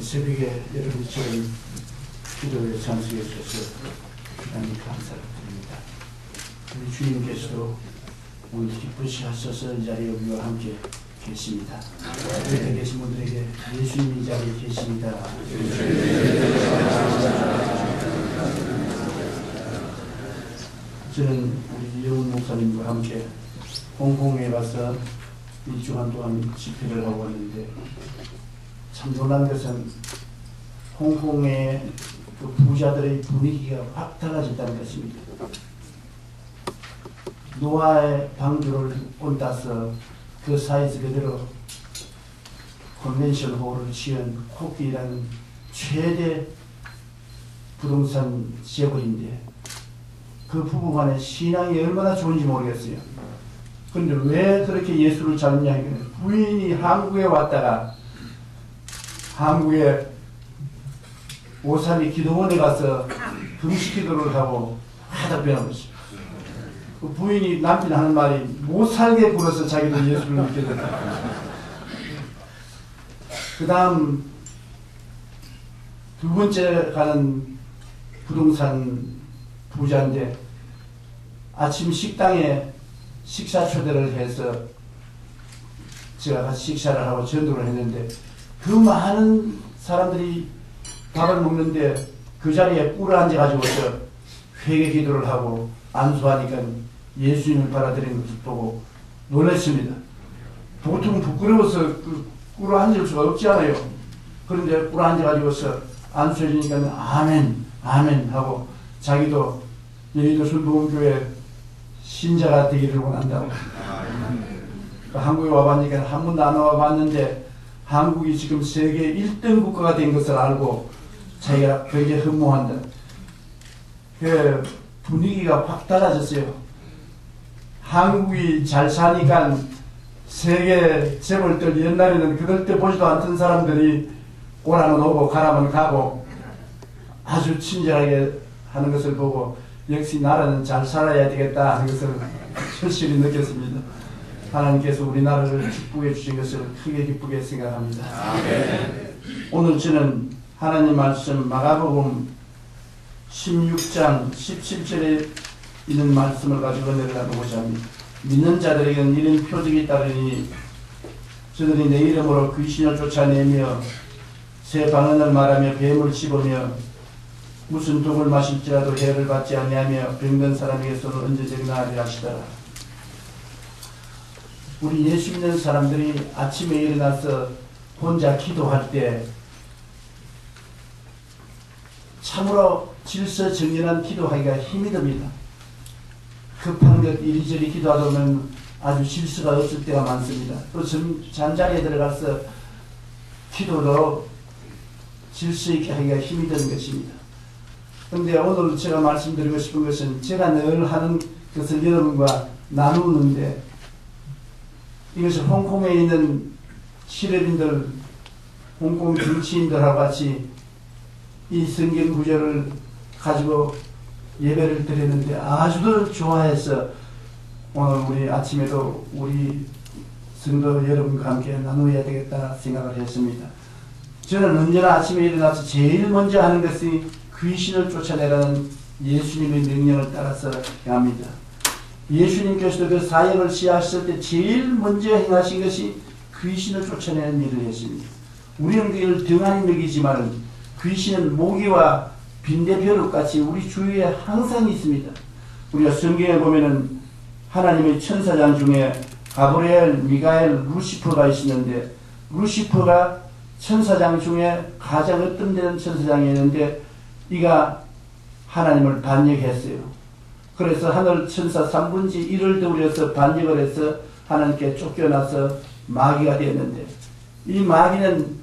새벽에 여러분처럼 기도에 참석해 주셔서 하나님 감사를 드립니다. 우리 주님께서도 오늘 기쁘시 하셔서 이 자리에 우리와 함께 계십니다. 여기 계신 분들에게 예수님 이 자리에 계십니다. 저는 우리 이영훈 목사님과 함께 홍콩에 가서 일주간 동안 집회를 하고 왔는데 참 놀란 것은 홍콩의 그 부자들의 분위기가 확 달라졌다는 것입니다. 노아의 방주를 얹어서 그 사이즈 그대로 컨벤션 홀을 지은 코끼라는 최대 부동산 지역인데 그 부부간의 신앙이 얼마나 좋은지 모르겠어요. 그런데 왜 그렇게 예수를 찾느냐 하면 부인이 한국에 왔다가 한국에 오산리 기도원에 가서 금식 기도를 하고 하다 변한 것이죠. 그 부인이 남편 하는 말이 못 살게 굴어서 자기도 예수를 믿게 됐다. 그 다음 두 번째 가는 부동산 부자인데 아침 식당에 식사 초대를 해서 제가 같이 식사를 하고 전도를 했는데 그 많은 사람들이 밥을 먹는데 그 자리에 꿇어 앉아가지고서 회개 기도를 하고 안수하니까 예수님을 받아들이는 것을 보고 놀랐습니다. 보통 부끄러워서 꿇어 앉을 수가 없지 않아요. 그런데 꿇어 앉아가지고서 안수해주니까 아멘 아멘 하고 자기도 여의도 순복음교회 신자가 되기를 원한다고. 한국에 와봤으니까 한 번도 안 와봤는데 한국이 지금 세계 1등 국가가 된 것을 알고 자기가 굉장히 흠모한다. 그 분위기가 확 달라졌어요. 한국이 잘 사니까 세계 재벌들 옛날에는 그럴 때 보지도 않던 사람들이 오라면 오고 가라면 가고 아주 친절하게 하는 것을 보고 역시 나라는 잘 살아야 되겠다 하는 것을 절실히 느꼈습니다. 하나님께서 우리나라를 축복해 주신 것을 크게 기쁘게 생각합니다. 아멘. 오늘 저는 하나님 말씀 마가복음 16장 17절에 있는 말씀을 가지고 은혜를 나누고자 합니다. 믿는 자들에게는 이런 표적이 따르니 저들이 내 이름으로 귀신을 쫓아내며 새 방언을 말하며 뱀을 씹으며 무슨 독을 마실지라도 해를 받지 아니하며 병든 사람에게 손을 얹어주기나 하리라 하시더라. 우리 예수 믿는 사람들이 아침에 일어나서 혼자 기도할 때 참으로 질서정연한 기도하기가 힘이 듭니다. 급한 것 이리저리 기도하다 보면 아주 질서가 없을 때가 많습니다. 또 잠자리에 들어가서 기도도 질서 있게 하기가 힘이 드는 것입니다. 그런데 오늘 제가 말씀드리고 싶은 것은 제가 늘 하는 것을 여러분과 나누는데 이것이 홍콩에 있는 시럽인들, 홍콩 정치인들하고 같이 이 성경 구절을 가지고 예배를 드렸는데 아주들 좋아해서 오늘 우리 아침에도 우리 성도 여러분과 함께 나누어야 되겠다 생각을 했습니다. 저는 언제나 아침에 일어나서 제일 먼저 하는 것이 귀신을 쫓아내라는 예수님의 명령을 따라서 행합니다. 예수님께서도 그 사역을 시작하실 때 제일 먼저 행하신 것이 귀신을 쫓아내는 일을 했습니다. 우리는 그걸 등한히 여기지만 귀신은 모기와 빈대벼룩같이 우리 주위에 항상 있습니다. 우리가 성경에 보면은 하나님의 천사장 중에 가브리엘, 미가엘, 루시퍼가 있었는데 루시퍼가 천사장 중에 가장 어떤되는 천사장이었는데 이가 하나님을 반역했어요. 그래서 하늘 천사 3분의 1을 더울여서 반역을 해서 하나님께 쫓겨나서 마귀가 되었는데 이 마귀는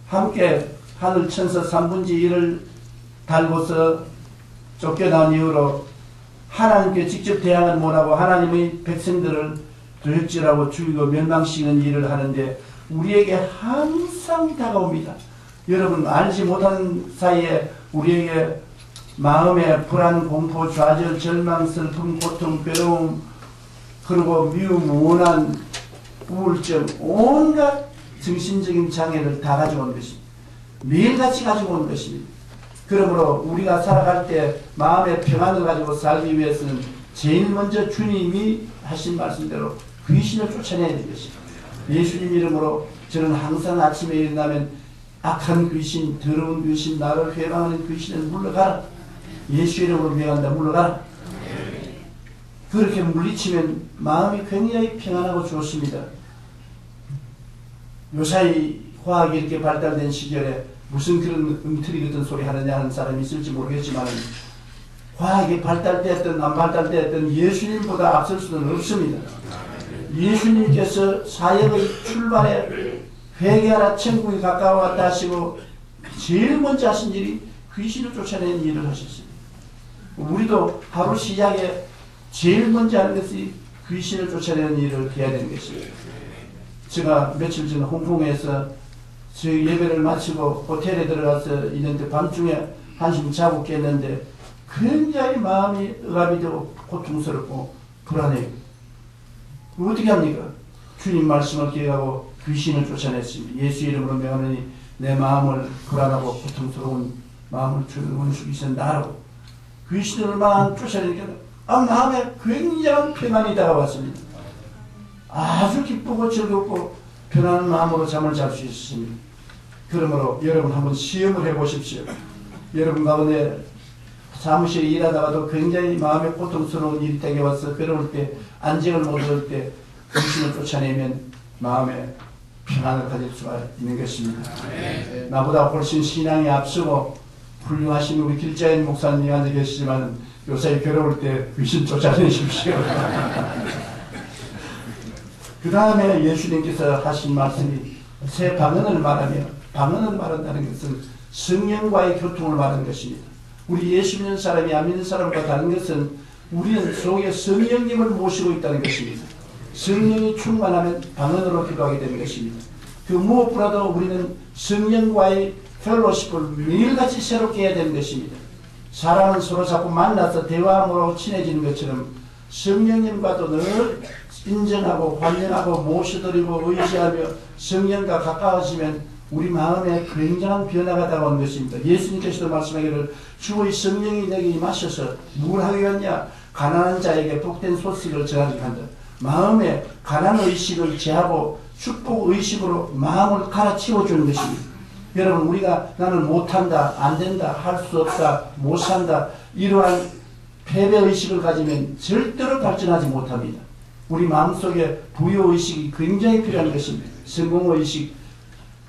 함께 하늘 천사 3분의 1을 달고서 쫓겨난 이후로 하나님께 직접 대항은 못하고 하나님의 백성들을 도적질하고 죽이고 멸망시키는 일을 하는데 우리에게 항상 다가옵니다. 여러분 알지 못하는 사이에 우리에게 마음의 불안, 공포, 좌절, 절망, 슬픔, 고통, 괴로움 그리고 미움, 원한, 우울증 온갖 정신적인 장애를 다 가져온 것입니다. 매일같이 가지고 오는 것입니다. 그러므로 우리가 살아갈 때 마음의 평안을 가지고 살기 위해서는 제일 먼저 주님이 하신 말씀대로 귀신을 쫓아내야 되는 것입니다. 예수님 이름으로 저는 항상 아침에 일어나면 악한 귀신, 더러운 귀신, 나를 회방하는 귀신을 물러가라. 예수 이름으로 명한다. 물러가라. 그렇게 물리치면 마음이 굉장히 평안하고 좋습니다. 요사이 과학이 이렇게 발달된 시절에 무슨 그런 음틀이 같은 소리 하느냐 하는 사람이 있을지 모르겠지만 과학이 발달되었든 안 발달되었든 예수님보다 앞설 수는 없습니다. 예수님께서 사역의 출발에 회개하라 천국이 가까워왔다 하시고 제일 먼저 하신 일이 귀신을 쫓아내는 일을 하셨습니다. 우리도 하루 시작에 제일 먼저 하는 것이 귀신을 쫓아내는 일을 해야 되는 것입니다. 제가 며칠 전 홍콩에서 저희 예배를 마치고 호텔에 들어가서 있는데 밤중에 한숨 자고 깼는데 굉장히 마음이 억압이 되고 고통스럽고 불안해요. 어떻게 합니까? 주님 말씀을 기억하고 귀신을 쫓아냈습니다. 예수 이름으로 명하노니 내 마음을 불안하고 고통스러운 마음을 주는 원수이신 나라고 귀신을 막 쫓아내니까 마음에 굉장한 평안이 다가왔습니다. 아주 기쁘고 즐겁고 편안한 마음으로 잠을 잘 수 있습니다. 그러므로 여러분 한번 시험을 해보십시오. 여러분 가운데 사무실에 일하다가도 굉장히 마음에 고통스러운 일이 땡겨와서 괴로울 때 안정을 못 얻을 때 귀신을 쫓아내면 마음에 평안을 가질 수가 있는 것입니다. 나보다 훨씬 신앙이 앞서고 훌륭하신 우리 길자인 목사님이 앉아 계시지만 요새 괴로울 때 귀신 쫓아내십시오. 그 다음에 예수님께서 하신 말씀이 새 방언을 말하며 방언을 말한다는 것은 성령과의 교통을 말하는 것입니다. 우리 예수 믿는 사람이 안 믿는 사람과 다른 것은 우리는 속에 성령님을 모시고 있다는 것입니다. 성령이 충만하면 방언으로 기도하게 되는 것입니다. 그 무엇보다도 우리는 성령과의 펠로십을 매일같이 새롭게 해야 되는 것입니다. 사람은 서로 자꾸 만나서 대화함으로 친해지는 것처럼 성령님과도 늘 인정하고 환영하고 모셔드리고 의지하며 성령과 가까워지면 우리 마음에 굉장한 변화가 다가오는 것입니다. 예수님께서도 말씀하기를 주의 성령이 내게 임하셔서 뭘 하게 하냐? 가난한 자에게 복된 소식을 전하게 한다. 마음에 가난의식을 제하고 축복의식으로 마음을 갈아치워주는 것입니다. 여러분 우리가 나는 못한다, 안된다, 할 수 없다, 못산다 이러한 패배의식을 가지면 절대로 발전하지 못합니다. 우리 마음속에 부여의식이 굉장히 필요한 것입니다. 성공의식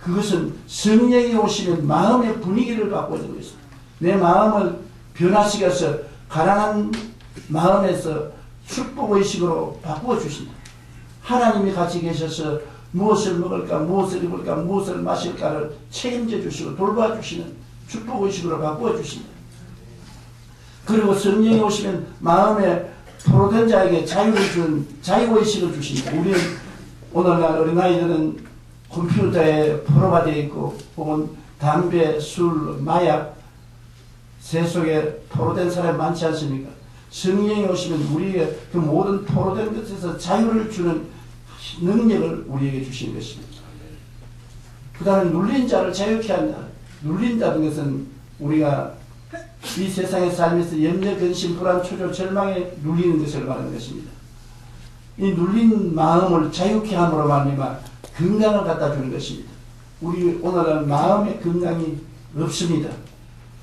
그것은 성령이 오시면 마음의 분위기를 바꿔주는 것입니다. 내 마음을 변화시켜서 가난한 마음에서 축복의식으로 바꿔주신다. 하나님이 같이 계셔서 무엇을 먹을까 무엇을 입을까 무엇을 마실까를 책임져 주시고 돌봐주시는 축복의식으로 바꿔주신다. 그리고 성령이 오시면 마음에 포로된 자에게 자유를 준 자유의식을 주신다. 우리는 오늘날 어린아이들은 컴퓨터에 포로가 되어 있고 혹은 담배, 술, 마약 세 속에 포로된 사람이 많지 않습니까? 성령이 오시면 우리에게 그 모든 포로된 것에서 자유를 주는 능력을 우리에게 주시는 것입니다. 그 다음에 눌린 자를 자유케 한다. 눌린다는 것은 우리가 이 세상에 살면서 염려, 근심, 불안, 초조, 절망에 눌리는 것을 말하는 것입니다. 이 눌린 마음을 자유케 함으로 말미암아 건강을 갖다 주는 것입니다. 우리 오늘은 마음의 건강이 없습니다.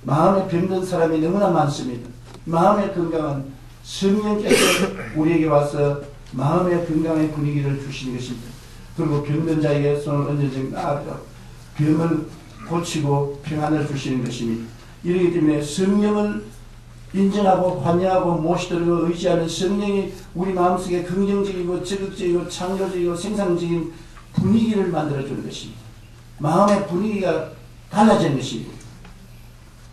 마음에 병든 사람이 너무나 많습니다. 마음의 건강은 성령께서 우리에게 와서 마음의 건강의 분위기를 주시는 것입니다. 그리고 병든 자에게 손을 얹어서 나아가 병을 고치고 평안을 주시는 것입니다. 이러기 때문에 성령을 인정하고 환영하고 모시도록 의지하는 성령이 우리 마음속에 긍정적이고 적극적이고 창조적이고 생산적인 분위기를 만들어주는 것입니다. 마음의 분위기가 달라지는 것입니다.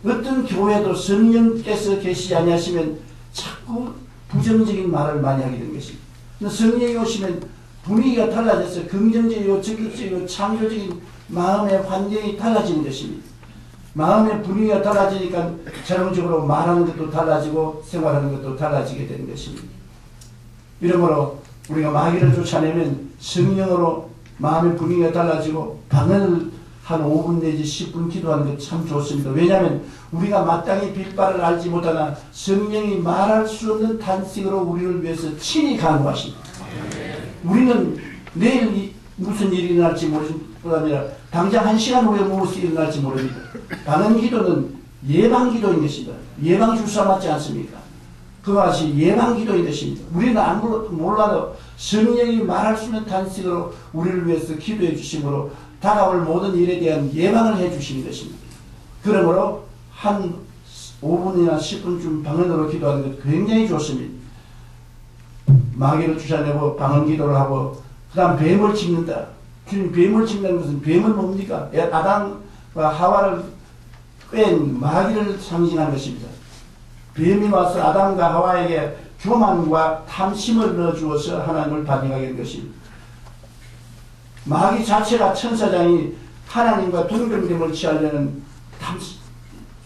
어떤 교회도 성령께서 계시지 아니하시면 자꾸 부정적인 말을 많이 하게 되는 것입니다. 성령이 오시면 분위기가 달라져서 긍정적이고 적극적이고 창조적인 마음의 환경이 달라지는 것입니다. 마음의 분위기가 달라지니까 자동적으로 말하는 것도 달라지고 생활하는 것도 달라지게 되는 것입니다. 이러므로 우리가 마귀를 쫓아내면 성령으로 마음의 분위기가 달라지고 방언을 한 5분 내지 10분 기도하는 게 참 좋습니다. 왜냐하면 우리가 마땅히 빌바를 알지 못하나 성령이 말할 수 없는 탄식으로 우리를 위해서 친히 간구하십니다. 우리는 내일 무슨 일이 일어날지 모르는 뿐 아니라 당장 1시간 후에 무엇이 일어날지 모릅니다. 바른 기도는 예방기도인 것입니다. 예방주사 맞지 않습니까? 그와 같이 예방기도인 것입니다. 우리는 아무것도 몰라도 성령이 말할 수 없는 탄식으로 우리를 위해서 기도해 주심으로 다가올 모든 일에 대한 예방을 해 주시는 것입니다. 그러므로 한 5분이나 10분쯤 방언으로 기도하는 것 굉장히 좋습니다. 마귀를 쫓아내고 방언기도를 하고 그 다음 뱀을 찍는다. 뱀을 찍는 것은 뱀은 뭡니까? 아담과 하와를 뺀 마귀를 상징하는 것입니다. 뱀이 와서 아담과 하와에게 교만과 탐심을 넣어주어서 하나님을 반역하게 된 것입니다. 마귀 자체가 천사장이 하나님과 동등됨을 취하려는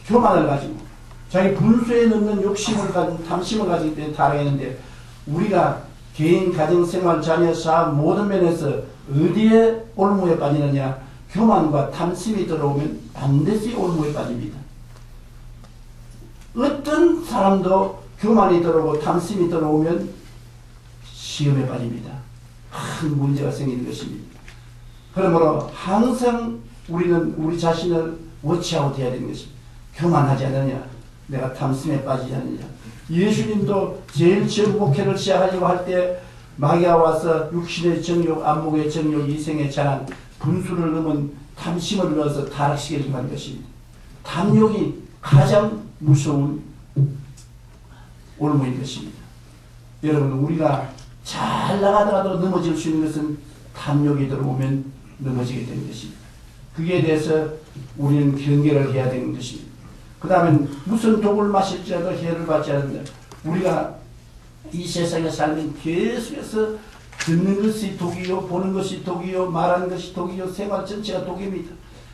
교만을 가지고 자기 분수에 넣는 욕심을 가진 탐심을 가지기 때문에 타락했는데 우리가 개인, 가정생활, 자녀, 사업 모든 면에서 어디에 올무에 빠지느냐? 교만과 탐심이 들어오면 반드시 올무에 빠집니다. 어떤 사람도 교만이 들어오고 탐심이 들어오면 시험에 빠집니다. 큰 문제가 생기는 것입니다. 그러므로 항상 우리는 우리 자신을 워치아웃 해야 되는 것입니다. 교만하지 않느냐? 내가 탐심에 빠지지 않느냐? 예수님도 제일 처음 목회를 시작하려고 할 때 마귀가 와서 육신의 정욕, 안목의 정욕, 이생의 자랑, 분수를 넘은 탐심을 넣어서 타락시키려고 한 것입니다. 탐욕이 가장 무서운 올무인 것입니다. 여러분, 우리가 잘 나가다가도 넘어질 수 있는 것은 탐욕이 들어오면 넘어지게 되는 것입니다. 그에 대해서 우리는 경계를 해야 되는 것입니다. 그 다음에 무슨 독을 마실지라도 해를 받지 않는다. 우리가 이 세상에 살면 계속해서 듣는 것이 독이요, 보는 것이 독이요, 말하는 것이 독이요, 생활 전체가 독입니다.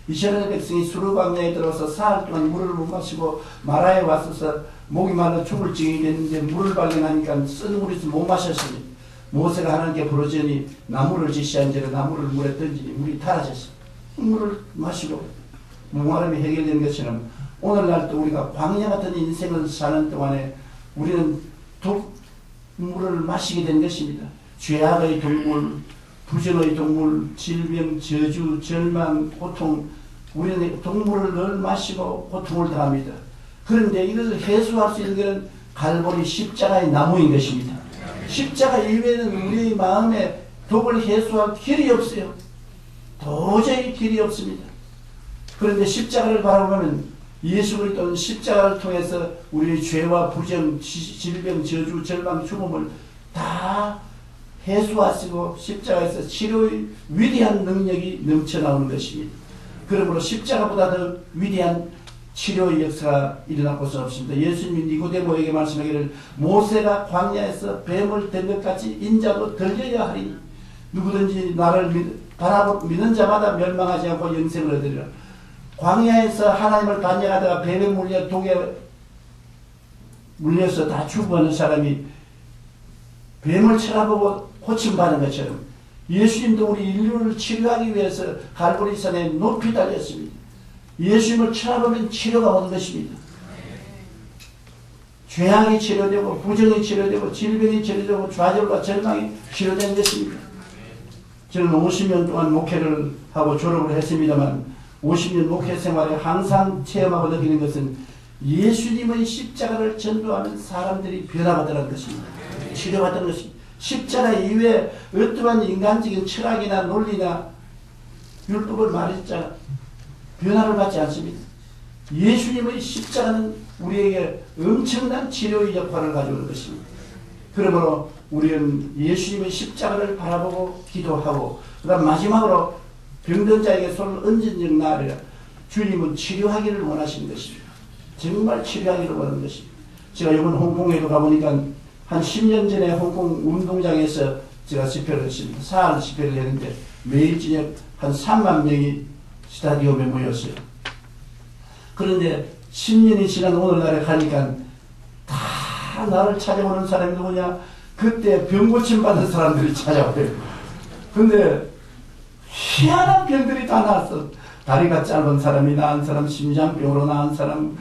이스라엘 백성이 수르광야에 들어서 사흘 동안 물을 못 마시고 마라에 왔어서 목이 말라 죽을 징이 됐는데 물을 발견하니까 쓴 물에서 못 마셨으니 모세가 하나님께 부르짖으니 나무를 지시한지라 나무를 물에 던지니 물이 타라졌습니다. 물을 마시고 목마름이 해결된 것처럼 오늘날도 우리가 광야 같은 인생을 사는 동안에 우리는 독물을 마시게 된 것입니다. 죄악의 동물, 부정의 동물, 질병, 저주, 절망, 고통, 우리는 동물을 늘 마시고 고통을 당합니다. 그런데 이것을 해소할 수 있는 것은 갈보리 십자가의 나무인 것입니다. 십자가 이외에는 우리 마음에 독을 해소할 길이 없어요. 도저히 길이 없습니다. 그런데 십자가를 바라보면 예수 그리스도는 십자가를 통해서 우리의 죄와 부정, 질병, 저주, 절망, 죽음을 다 해소하시고 십자가에서 치료의 위대한 능력이 넘쳐나오는 것입니다. 그러므로 십자가보다 더 위대한 치료의 역사가 일어날 것은 없습니다. 예수님이 니고데모에게 말씀하기를 모세가 광야에서 뱀을 댄 것 같이 인자도 들려야 하리니 누구든지 나를 믿는 자마다 멸망하지 않고 영생을 얻으리라. 광야에서 하나님을 반역하다가 뱀에 물려 독에 물려서 다 죽어가는 사람이 뱀을 쳐다보고 고침받은 것처럼 예수님도 우리 인류를 치료하기 위해서 갈보리산에 높이 달렸습니다. 예수님을 쳐다보면 치료가 오는 것입니다. 죄악이 치료되고 부정이 치료되고 질병이 치료되고 좌절과 절망이 치료된 것입니다. 저는 50년 동안 목회를 하고 졸업을 했습니다만 50년 목회 생활에 항상 체험하고 느끼는 것은 예수님의 십자가를 전도하는 사람들이 변화받으라는 것입니다. 치료받는 것입니다. 십자가 이외에 어떠한 인간적인 철학이나 논리나 율법을 말했자 변화를 받지 않습니다. 예수님의 십자가는 우리에게 엄청난 치료의 역할을 가져오는 것입니다. 그러므로 우리는 예수님의 십자가를 바라보고 기도하고 그 다음 마지막으로 병든 자에게 손을 얹은 적 나으리라. 주님은 치료하기를 원하시는 것입니다. 정말 치료하기를 원하는 것입니다. 제가 이번 홍콩에도 가보니까 한 10년 전에 홍콩 운동장에서 제가 집회를 했습니다. 사흘 집회를 했는데 매일 저녁 한 3만 명이 스타디움에 모였어요. 그런데 10년이 지난 오늘날에 가니까 다 나를 찾아오는 사람이 누구냐? 그때 병 고침 받은 사람들이 찾아와요. 근데 희한한 병들이 다 나왔어. 다리가 짧은 사람이 나은 사람, 심장병으로 나은 사람,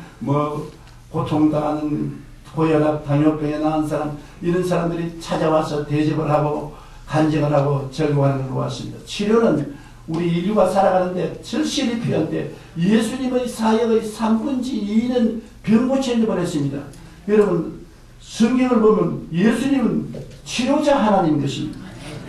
고통당하는 고혈압, 당뇨병에 나은 사람, 이런 사람들이 찾아와서 대접을 하고 간증을 하고 절거하는 걸 보았습니다. 치료는 우리 인류가 살아가는데 절실히 필요한데 예수님의 사역의 3분의 2는 병 고치는 데 보냈습니다. 여러분 성경을 보면 예수님은 치료자 하나님인 것입니다.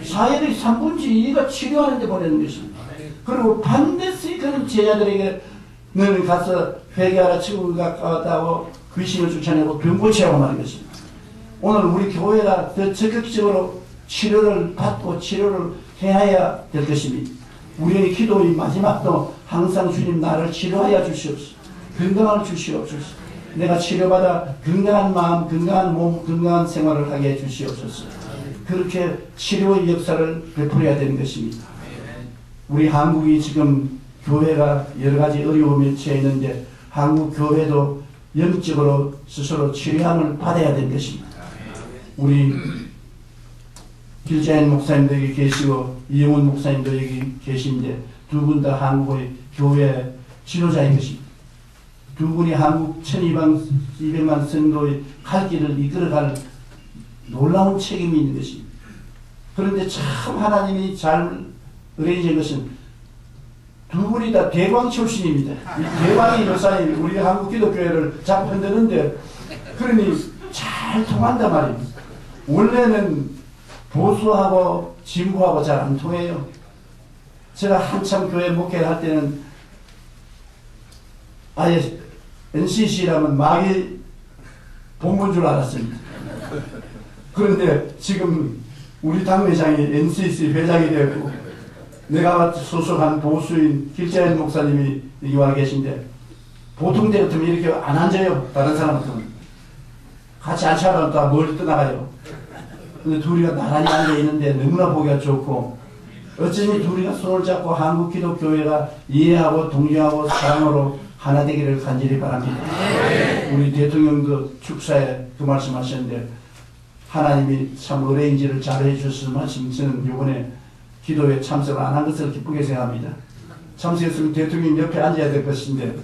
사역의 3분의 2가 치료하는 데 보내는 것입니다. 그리고 반드시 그런 제자들에게는 가서 회개하라 천국이 가까웠다고 귀신을 쫓아내고 병 고치라고 말하는 것입니다. 오늘 우리 교회가 더 적극적으로 치료를 받고 치료를 해야 될 것입니다. 우리의 기도의 마지막도 항상 주님 나를 치료하여 주시옵소서. 건강을 주시옵소서. 내가 치료받아 건강한 마음, 건강한 몸, 건강한 생활을 하게 해 주시옵소서. 그렇게 치료의 역사를 베풀어야 되는 것입니다. 우리 한국이 지금 교회가 여러 가지 어려움에 처해 있는데 한국 교회도 영적으로 스스로 치료함을 받아야 되는 것입니다. 우리 길자인 목사님도 여기 계시고 이영훈 목사님도 여기 계신데 두 분 다 한국의 교회 지도자인 것입니다. 두 분이 한국 1200만 성도의 갈 길을 이끌어갈 놀라운 책임이 있는 것입니다. 그런데 참 하나님이 잘 의뢰인 것은 두 분이 다 대광 출신입니다. 이 대광이 요사이 우리 한국 기독교회를 자꾸 흔드는데 그러니 잘 통한단 말입니다. 원래는 보수하고 진보하고 잘 안 통해요. 제가 한참 교회 목회를 할 때는 아예 NCC라면 마귀 본부인 줄 알았습니다. 그런데 지금 우리 당회장이 NCC 회장이 되고 내가 소속한 보수인 길자인 목사님이 여기 와 계신데 보통 때 같으면 이렇게 안 앉아요. 다른 사람 같으면 같이 앉혀가면 또 멀리 떠나가요. 근데 둘이가 나란히 앉아있는데 너무나 보기가 좋고 어쩌니 둘이가 손을 잡고 한국 기독교회가 이해하고 동정하고 사랑으로 하나 되기를 간절히 바랍니다. 우리 대통령도 축사에 그 말씀 하셨는데 하나님이 참 의뢰인지를 잘해 주셔서 말씀 저는 이번에 기도에 참석을 안 한 것을 기쁘게 생각합니다. 참석했으면 대통령 옆에 앉아야 될 것인데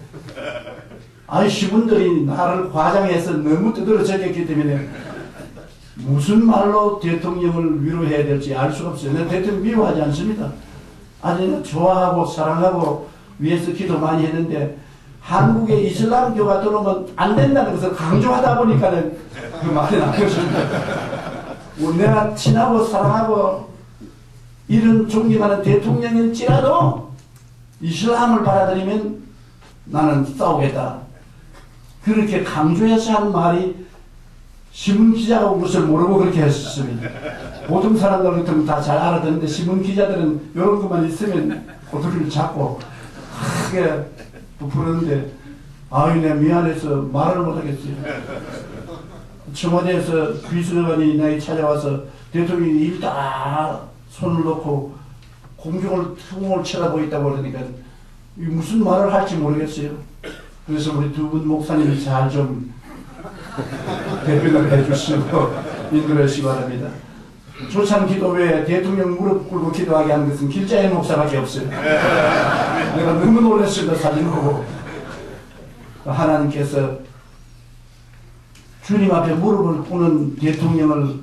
아니 시분들이 나를 과장해서 너무 두드러 적였기 때문에 무슨 말로 대통령을 위로해야 될지 알 수가 없어요. 내가 대통령 미워하지 않습니다. 아주 좋아하고 사랑하고 위해서 기도 많이 했는데 한국에 이슬람교가 들어오면 안 된다는 것을 강조하다 보니까는 그 말이 나왔습니다. 내가 친하고 사랑하고 이런 존경하는 대통령일지라도 이슬람을 받아들이면 나는 싸우겠다. 그렇게 강조해서 한 말이 신문기자가 온 것을 모르고 그렇게 했습니다. 보통 사람들 같으면 다 잘 알아듣는데 신문기자들은 이런 것만 있으면 어떻게 잡고 크게 부풀었는데 아유 내가 미안해서 말을 못하겠어요. 청와대에서 비서관이 나에게 찾아와서 대통령이 일 다 손을 놓고 공중을 퉁을 쳐다보고 있다고 그러니까 무슨 말을 할지 모르겠어요. 그래서 우리 두 분 목사님이 잘 좀 대변을 해주시고 인도해 주시기 바랍니다. 조찬 기도 외에 대통령 무릎 꿇고 기도하게 하는 것은 길자인 목사밖에 없어요. 내가 너무 놀랐습니다. 사진 보고. 하나님께서 주님 앞에 무릎을 꿇는 대통령을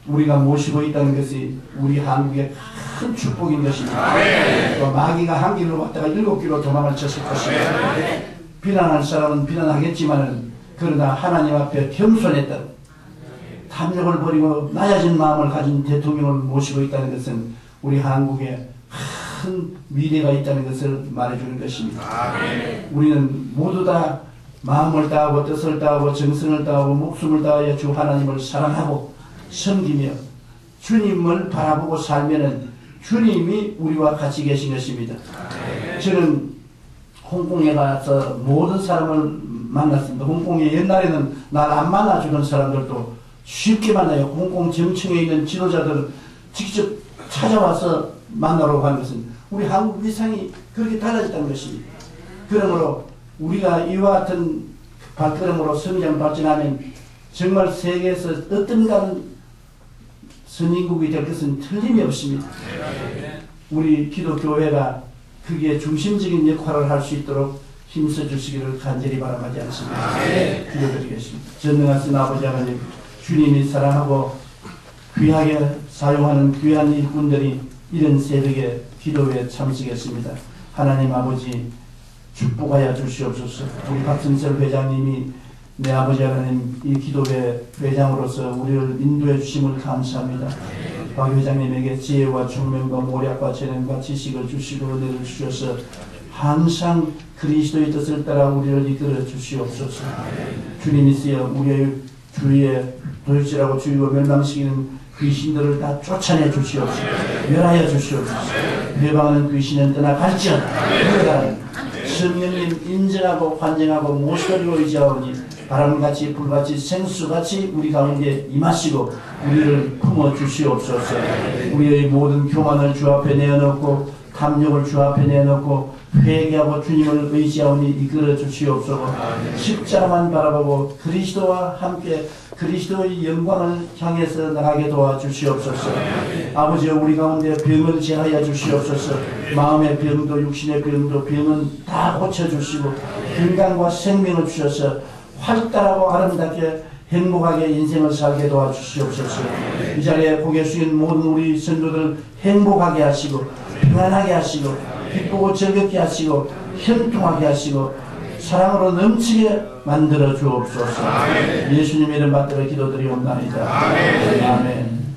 우리가 모시고 있다는 것이 우리 한국의 큰 축복인 것입니다. 또 마귀가 한 길로 왔다가 7길로 도망을 쳤을 것입니다. 비난할 사람은 비난하겠지만은 그러나 하나님 앞에 겸손했다고 탐욕을 버리고 낮아진 마음을 가진 대통령을 모시고 있다는 것은 우리 한국에 큰 미래가 있다는 것을 말해주는 것입니다. 우리는 모두 다 마음을 다하고 뜻을 다하고 정성을 다하고 목숨을 다하여 주 하나님을 사랑하고 섬기며 주님을 바라보고 살면은 주님이 우리와 같이 계신 것입니다. 저는 홍콩에 가서 모든 사람을 만났습니다. 홍콩에 옛날에는 날 안 만나주던 사람들도 쉽게 만나요. 홍콩 정청에 있는 지도자들을 직접 찾아와서 만나러 가는 것은 우리 한국 위상이 그렇게 달라졌다는 것입니다. 그러므로 우리가 이와 같은 발걸음으로 성장 발전하면 정말 세계에서 어떤가는 선진국이 될 것은 틀림이 없습니다. 우리 기독교회가 그게 중심적인 역할을 할 수 있도록 힘써 주시기를 간절히 바람하지 않습니다. 기도드리겠습니다. 전능하신 아버지 하나님, 주님이 사랑하고 귀하게 사용하는 귀한 일꾼들이 이런 새벽에 기도에 참석했습니다. 하나님 아버지 축복하여 주시옵소서. 우리 박승철 회장님이 내 아버지 하나님 이 기도회 회장으로서 우리를 인도해 주심을 감사합니다. 박 회장님에게 지혜와 총명과 모략과 재능과 지식을 주시고 은혜를 주셔서 항상 그리스도의 뜻을 따라 우리를 이끌어 주시옵소서. 주님이 쓰여 우리의 주위에 도적질하고 주위로 멸망시키는 귀신들을 다 쫓아내 주시옵소서. 멸하여 주시옵소서. 멸망하는 귀신은 떠나갈지어다. 성령님 인정하고 환정하고 모서리로 의지하오니 바람같이 불같이 생수같이 우리 가운데 임하시고 우리를 품어주시옵소서. 우리의 모든 교만을 주 앞에 내어놓고 탐욕을 주 앞에 내놓고 회개하고 주님을 의지하오니 이끌어 주시옵소서. 십자가만 바라보고 그리스도와 함께 그리스도의 영광을 향해서 나가게 도와주시옵소서. 아버지 우리 가운데 병을 제하여 주시옵소서. 마음의 병도 육신의 병도 병은 다 고쳐주시고 건강과 생명을 주셔서 활달하고 아름답게 행복하게 인생을 살게 도와주시옵소서. 이 자리에 고개 숙인 모든 우리 성도들 행복하게 하시고 평안하게 하시고 기쁘고 즐겁게 하시고 현통하게 하시고 사랑으로 넘치게 만들어 주옵소서. 예수님 이름 받들어 기도드리옵나이다. 아멘.